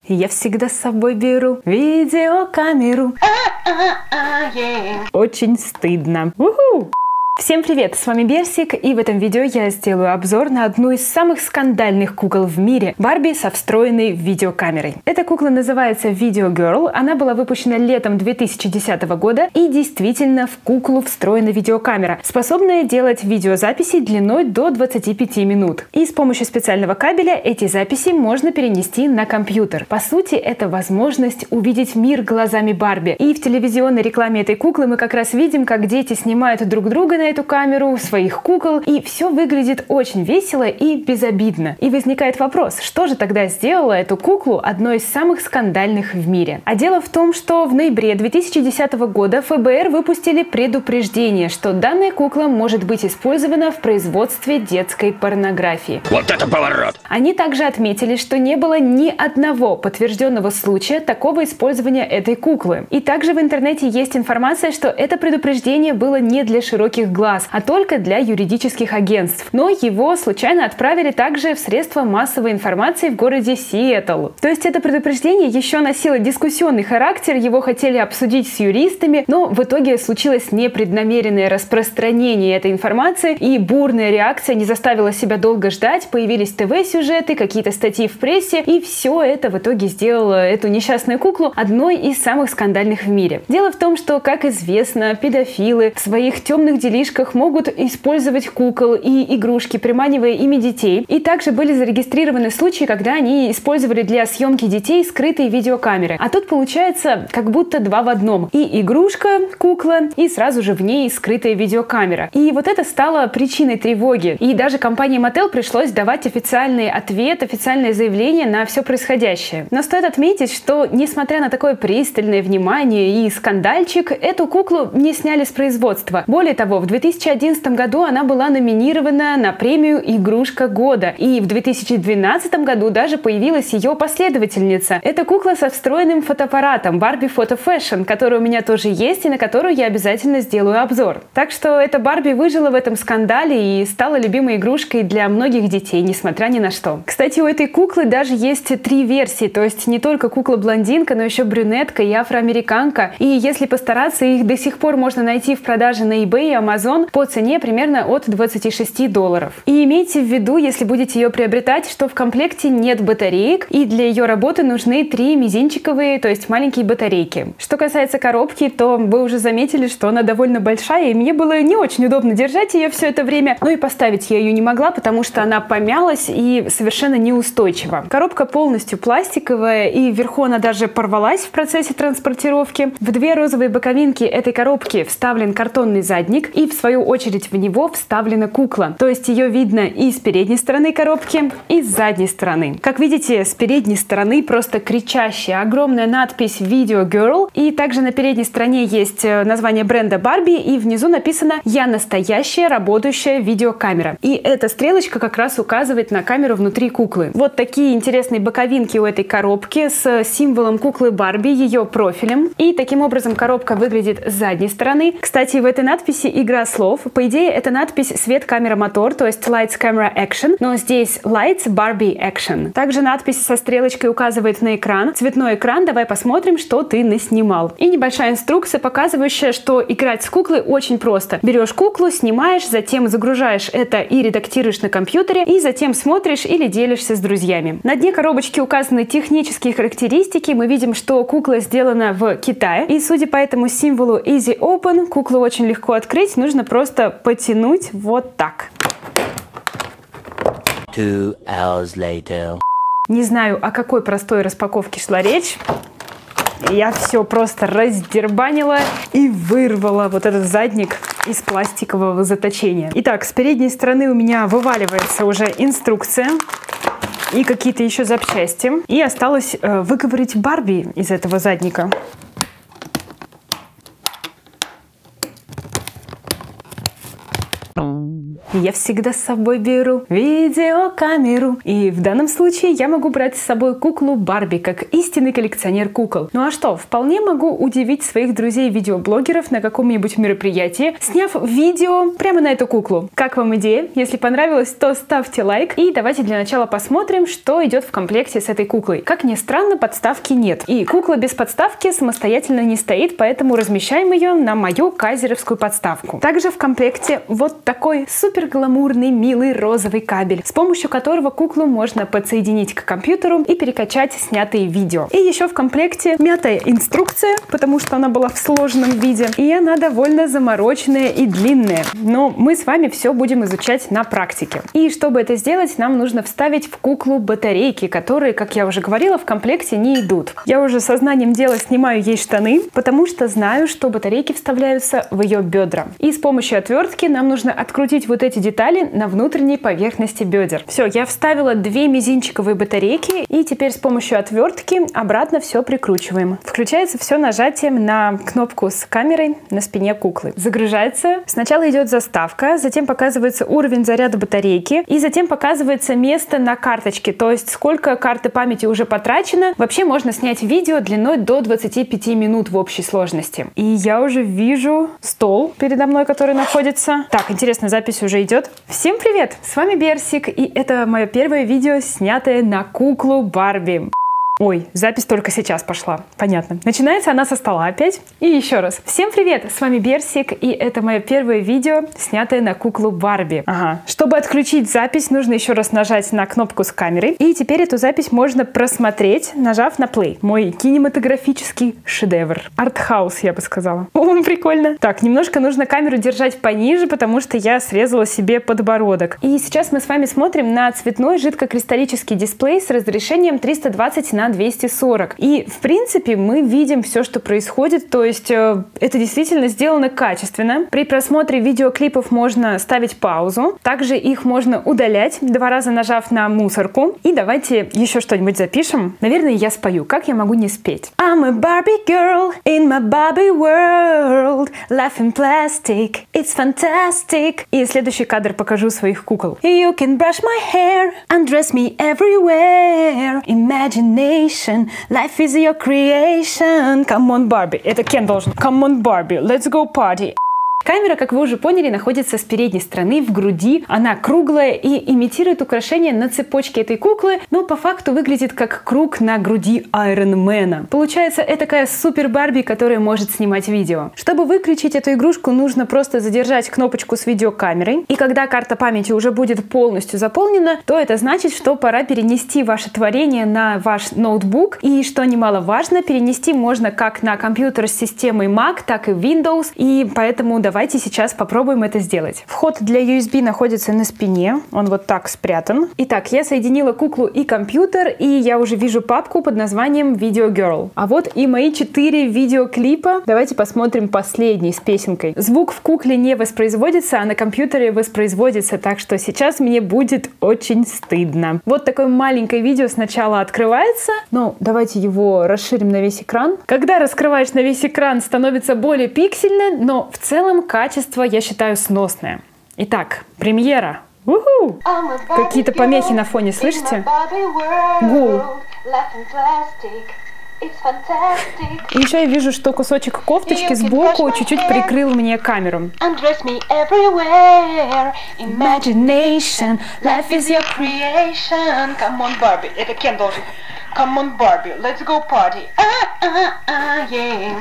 Я всегда с собой беру видеокамеру. Очень стыдно. Уху! Всем привет, с вами Берсик, и в этом видео я сделаю обзор на одну из самых скандальных кукол в мире – Барби со встроенной видеокамерой. Эта кукла называется Video Girl, она была выпущена летом 2010 года, и действительно в куклу встроена видеокамера, способная делать видеозаписи длиной до 25 минут. И с помощью специального кабеля эти записи можно перенести на компьютер. По сути, это возможность увидеть мир глазами Барби. И в телевизионной рекламе этой куклы мы как раз видим, как дети снимают друг друга на эту камеру, своих кукол, и все выглядит очень весело и безобидно. И возникает вопрос, что же тогда сделало эту куклу одной из самых скандальных в мире? А дело в том, что в ноябре 2010 года ФБР выпустили предупреждение, что данная кукла может быть использована в производстве детской порнографии. Вот это поворот! Они также отметили, что не было ни одного подтвержденного случая такого использования этой куклы. И также в интернете есть информация, что это предупреждение было не для широких глаз, а только для юридических агентств. Но его случайно отправили также в средства массовой информации в городе Сиэтл. То есть это предупреждение еще носило дискуссионный характер, его хотели обсудить с юристами, но в итоге случилось непреднамеренное распространение этой информации, и бурная реакция не заставила себя долго ждать, появились ТВ-сюжеты, какие-то статьи в прессе, и все это в итоге сделало эту несчастную куклу одной из самых скандальных в мире. Дело в том, что, как известно, педофилы в своих темных делишках могут использовать кукол и игрушки, приманивая ими детей. И также были зарегистрированы случаи, когда они использовали для съемки детей скрытые видеокамеры. А тут получается как будто два в одном. И игрушка, кукла, и сразу же в ней скрытая видеокамера. И вот это стало причиной тревоги. И даже компании Mattel пришлось давать официальный ответ, официальное заявление на все происходящее. Но стоит отметить, что несмотря на такое пристальное внимание и скандальчик, эту куклу не сняли с производства. Более того, в 2011 году она была номинирована на премию «Игрушка года». И в 2012 году даже появилась ее последовательница. Это кукла со встроенным фотоаппаратом Barbie Photo Fashion, которая у меня тоже есть и на которую я обязательно сделаю обзор. Так что эта Барби выжила в этом скандале и стала любимой игрушкой для многих детей, несмотря ни на что. Кстати, у этой куклы даже есть 3 версии, то есть не только кукла-блондинка, но еще брюнетка и афроамериканка. И если постараться, их до сих пор можно найти в продаже на eBay и Amazon по цене примерно от $26. И имейте в виду, если будете ее приобретать, что в комплекте нет батареек, и для ее работы нужны 3 мизинчиковые, то есть маленькие батарейки. Что касается коробки, то вы уже заметили, что она довольно большая, и мне было не очень удобно держать ее все это время, но и поставить я ее не могла, потому что она помялась и совершенно неустойчива. Коробка полностью пластиковая, и вверху она даже порвалась в процессе транспортировки. В 2 розовые боковинки этой коробки вставлен картонный задник, и в свою очередь в него вставлена кукла. То есть ее видно и с передней стороны коробки, и с задней стороны. Как видите, с передней стороны просто кричащая огромная надпись Video Girl, и также на передней стороне есть название бренда Barbie, и внизу написано «Я настоящая работающая видеокамера». И эта стрелочка как раз указывает на камеру внутри куклы. Вот такие интересные боковинки у этой коробки с символом куклы Барби, ее профилем. И таким образом коробка выглядит с задней стороны. Кстати, в этой надписи игра слов. По идее, это надпись «Свет, камера, мотор», то есть Lights, Camera, Action, но здесь Lights, Barbie, Action. Также надпись со стрелочкой указывает на экран. Цветной экран, давай посмотрим, что ты наснимал. И небольшая инструкция, показывающая, что играть с куклой очень просто. Берешь куклу, снимаешь, затем загружаешь это и редактируешь на компьютере, и затем смотришь или делишься с друзьями. На дне коробочки указаны технические характеристики. Мы видим, что кукла сделана в Китае, и судя по этому символу Easy Open, куклу очень легко открыть, нужно просто потянуть вот так. 2 hours later. Не знаю, о какой простой распаковке шла речь. Я все просто раздербанила и вырвала вот этот задник из пластикового заточения. Итак, с передней стороны у меня вываливается уже инструкция и какие-то еще запчасти. И осталось выковырять Барби из этого задника. Я всегда с собой беру видеокамеру. И в данном случае я могу брать с собой куклу Барби, как истинный коллекционер кукол. Ну а что, вполне могу удивить своих друзей-видеоблогеров на каком-нибудь мероприятии, сняв видео прямо на эту куклу. Как вам идея? Если понравилось, то ставьте лайк. И давайте для начала посмотрим, что идет в комплекте с этой куклой. Как ни странно, подставки нет. И кукла без подставки самостоятельно не стоит, поэтому размещаем ее на мою кайзеровскую подставку. Также в комплекте вот такой супер гламурный, милый розовый кабель, с помощью которого куклу можно подсоединить к компьютеру и перекачать снятые видео. И еще в комплекте мятая инструкция, потому что она была в сложном виде, и она довольно замороченная и длинная. Но мы с вами все будем изучать на практике. И чтобы это сделать, нам нужно вставить в куклу батарейки, которые, как я уже говорила, в комплекте не идут. Я уже сознанием дела снимаю ей штаны, потому что знаю, что батарейки вставляются в ее бедра. И с помощью отвертки нам нужно открутить вот эти детали на внутренней поверхности бедер. Все, я вставила 2 мизинчиковые батарейки, и теперь с помощью отвертки обратно все прикручиваем. Включается все нажатием на кнопку с камерой на спине куклы. Загружается. Сначала идет заставка, затем показывается уровень заряда батарейки, и затем показывается место на карточке, то есть сколько карты памяти уже потрачено. Вообще можно снять видео длиной до 25 минут в общей сложности. И я уже вижу стол передо мной, который находится. Так, интересно, запись уже идет. Всем привет! С вами Берсик, и это мое первое видео, снятое на куклу Барби. Ой, запись только сейчас пошла. Понятно. Начинается она со стола опять. И еще раз. Всем привет! С вами Берсик, и это мое первое видео, снятое на куклу Барби. Ага. Чтобы отключить запись, нужно еще раз нажать на кнопку с камерой. И теперь эту запись можно просмотреть, нажав на play. Мой кинематографический шедевр. Артхаус, я бы сказала. О, прикольно. Так, немножко нужно камеру держать пониже, потому что я срезала себе подбородок. И сейчас мы с вами смотрим на цветной жидкокристаллический дисплей с разрешением 320 на 240. И, в принципе, мы видим все, что происходит, то есть это действительно сделано качественно. При просмотре видеоклипов можно ставить паузу, также их можно удалять, 2 раза нажав на мусорку. И давайте еще что-нибудь запишем. Наверное, я спою. Как я могу не спеть? I'm a Barbie girl in my Barbie world, laughing plastic, it's fantastic. И следующий кадр покажу своих кукол. You can brush my hair, undress me everywhere, imagination. Life is your creation. Come on, Barbie. Это Кен должен. Come on, Barbie. Let's go party. Камера, как вы уже поняли, находится с передней стороны, в груди. Она круглая и имитирует украшение на цепочке этой куклы, но по факту выглядит как круг на груди Айронмена. Получается, это такая супер Барби, которая может снимать видео. Чтобы выключить эту игрушку, нужно просто задержать кнопочку с видеокамерой. И когда карта памяти уже будет полностью заполнена, то это значит, что пора перенести ваше творение на ваш ноутбук. И, что немаловажно, перенести можно как на компьютер с системой Mac, так и Windows. И поэтому давайте сейчас попробуем это сделать. Вход для USB находится на спине, он вот так спрятан. Итак, я соединила куклу и компьютер, и я уже вижу папку под названием Video Girl. А вот и мои 4 видеоклипа. Давайте посмотрим последний с песенкой. Звук в кукле не воспроизводится, а на компьютере воспроизводится, так что сейчас мне будет очень стыдно. Вот такое маленькое видео сначала открывается, но давайте его расширим на весь экран. Когда раскрываешь на весь экран, становится более пиксельно, но в целом качество, я считаю, сносное. Итак, премьера. Уху! Какие-то помехи на фоне, слышите? Гул. И еще я вижу, что кусочек кофточки сбоку чуть-чуть прикрыл мне камеру. Imagination, life is your creation. Come on, Barbie. Это Кен должен. Come on, Barbie. Let's go party. Yeah.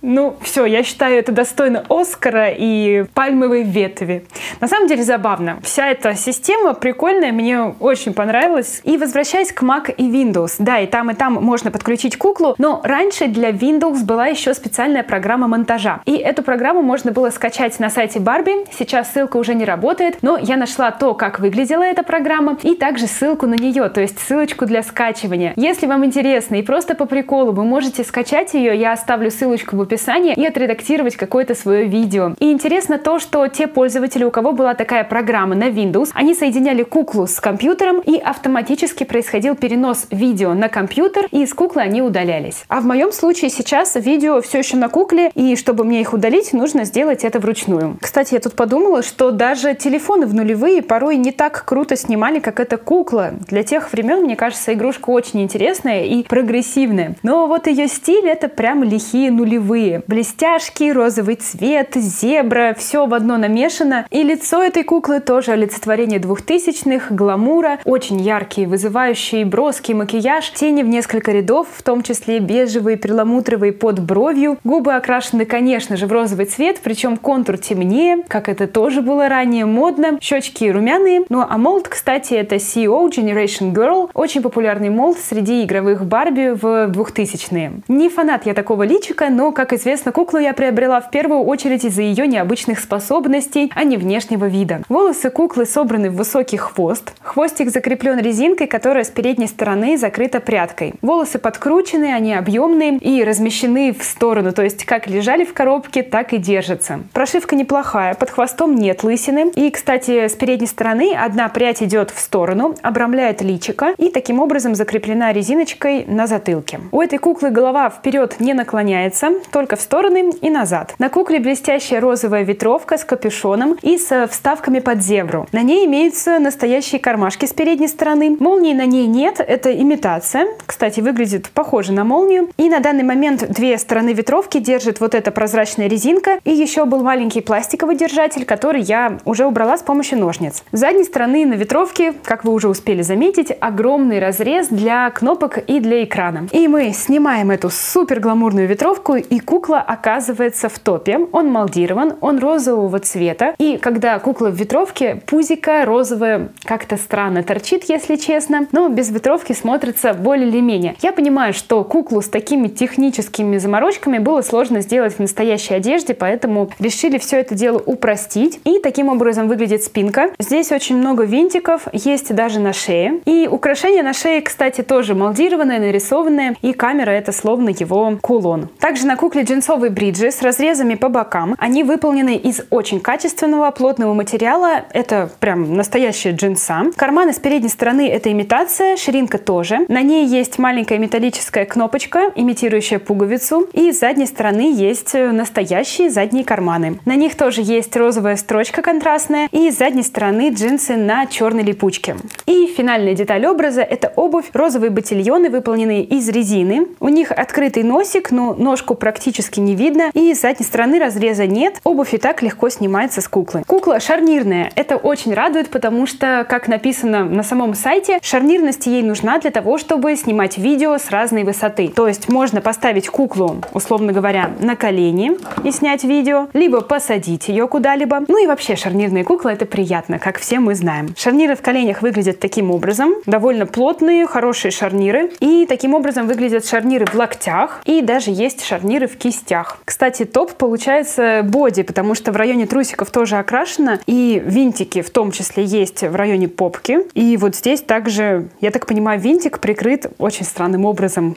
Ну, все, я считаю, это достойно Оскара и пальмовой ветви. На самом деле забавно. Вся эта система прикольная, мне очень понравилась. И возвращаясь к Mac и Windows. Да, и там можно подключить куклу, но раньше для Windows была еще специальная программа монтажа. И эту программу можно было скачать на сайте Barbie. Сейчас ссылка уже не работает, но я нашла то, как выглядела эта программа, и также ссылку на нее, то есть ссылочку для скачивания. Если вам интересно и просто по приколу вы можете скачать ее, я оставлю ссылочку в описании. описание и отредактировать какое-то свое видео. И интересно то, что те пользователи, у кого была такая программа на Windows, они соединяли куклу с компьютером, и автоматически происходил перенос видео на компьютер, и из куклы они удалялись. А в моем случае сейчас видео все еще на кукле, и чтобы мне их удалить, нужно сделать это вручную. Кстати, я тут подумала, что даже телефоны в нулевые порой не так круто снимали, как эта кукла. Для тех времен, мне кажется, игрушка очень интересная и прогрессивная. Но вот ее стиль — это прям лихие нулевые. Блестяшки, розовый цвет, зебра, все в одно намешано. И лицо этой куклы тоже олицетворение 2000-х, гламура, очень яркий, вызывающий, броский макияж, тени в несколько рядов, в том числе бежевые, перламутровые под бровью. Губы окрашены, конечно же, в розовый цвет, причем контур темнее, как это тоже было ранее модно. Щечки румяные. Ну а молд, кстати, это CEO Generation Girl, очень популярный молд среди игровых Барби в 2000-е. Не фанат я такого личика, но, как известно, куклу я приобрела в первую очередь из-за ее необычных способностей, а не внешнего вида. Волосы куклы собраны в высокий хвост. Хвостик закреплен резинкой, которая с передней стороны закрыта прядкой. Волосы подкручены, они объемные и размещены в сторону, то есть как лежали в коробке, так и держатся. Прошивка неплохая, под хвостом нет лысины. И, кстати, с передней стороны одна прядь идет в сторону, обрамляет личико и таким образом закреплена резиночкой на затылке. У этой куклы голова вперед не наклоняется, только в стороны и назад. На кукле блестящая розовая ветровка с капюшоном и с вставками под зебру. На ней имеются настоящие кармашки с передней стороны. Молнии на ней нет, это имитация. Кстати, выглядит похоже на молнию. И на данный момент две стороны ветровки держит вот эта прозрачная резинка. И еще был маленький пластиковый держатель, который я уже убрала с помощью ножниц. С задней стороны на ветровке, как вы уже успели заметить, огромный разрез для кнопок и для экрана. И мы снимаем эту супер гламурную ветровку, и кукла оказывается в топе. Он молдирован, он розового цвета. И когда кукла в ветровке, пузико розовое как-то странно торчит, если честно, но без ветровки смотрится более или менее. Я понимаю, что куклу с такими техническими заморочками было сложно сделать в настоящей одежде, поэтому решили все это дело упростить. И таким образом выглядит спинка. Здесь очень много винтиков, есть даже на шее. И украшение на шее, кстати, тоже молдированное, нарисованное, и камера — это словно его кулон. Также на кукле джинсовые бриджи с разрезами по бокам. Они выполнены из очень качественного плотного материала. Это прям настоящая джинса. Карманы с передней стороны — это имитация, ширинка тоже. На ней есть маленькая металлическая кнопочка, имитирующая пуговицу. И с задней стороны есть настоящие задние карманы. На них тоже есть розовая строчка контрастная. И с задней стороны джинсы на черной липучке. И финальная деталь образа — это обувь. Розовые ботильоны, выполненные из резины. У них открытый носик, но ножку практически не видно. И с задней стороны разреза нет. Обувь и так легко снимается с куклы. Кукла шарнирная. Это очень радует, потому что, как написано на самом сайте, шарнирность ей нужна для того, чтобы снимать видео с разной высоты. То есть можно поставить куклу, условно говоря, на колени и снять видео, либо посадить ее куда-либо. Ну и вообще шарнирная кукла — это приятно, как все мы знаем. Шарниры в коленях выглядят таким образом. Довольно плотные, хорошие шарниры. И таким образом выглядят шарниры в локтях. И даже есть шарниры в кистях. Кстати, топ получается боди, потому что в районе трусиков тоже окрашено. И винтики в том числе есть в районе попки. И вот здесь также, я так понимаю, винтик прикрыт очень странным образом.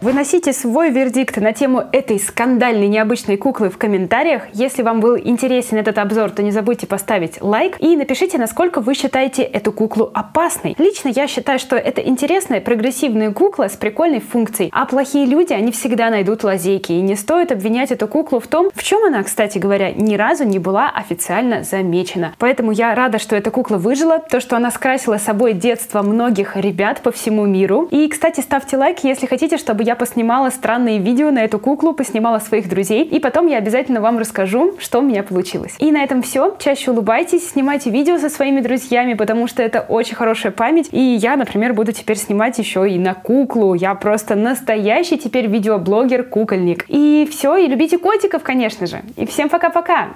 Выносите свой вердикт на тему этой скандальной необычной куклы в комментариях. Если вам был интересен этот обзор, то не забудьте поставить лайк и напишите, насколько вы считаете эту куклу опасной. Лично я считаю, что это интересная, прогрессивная кукла с прикольной функцией, а плохие люди, они всегда найдут лазейки, и не стоит обвинять эту куклу в том, в чем она, кстати говоря, ни разу не была официально замечена. Поэтому я рада, что эта кукла выжила, то, что она скрасила собой детство многих ребят по всему миру. И, кстати, ставьте лайк, если хотите, чтобы я поснимала странные видео на эту куклу, поснимала своих друзей, и потом я обязательно вам расскажу, что у меня получилось. И на этом все. Чаще улыбайтесь, снимайте видео со своими друзьями, потому что это очень хорошая память. И я, например, буду теперь снимать еще и на куклу. Я просто настоящий теперь видеоблогер-кукольник. И все, и любите котиков, конечно же. И всем пока-пока!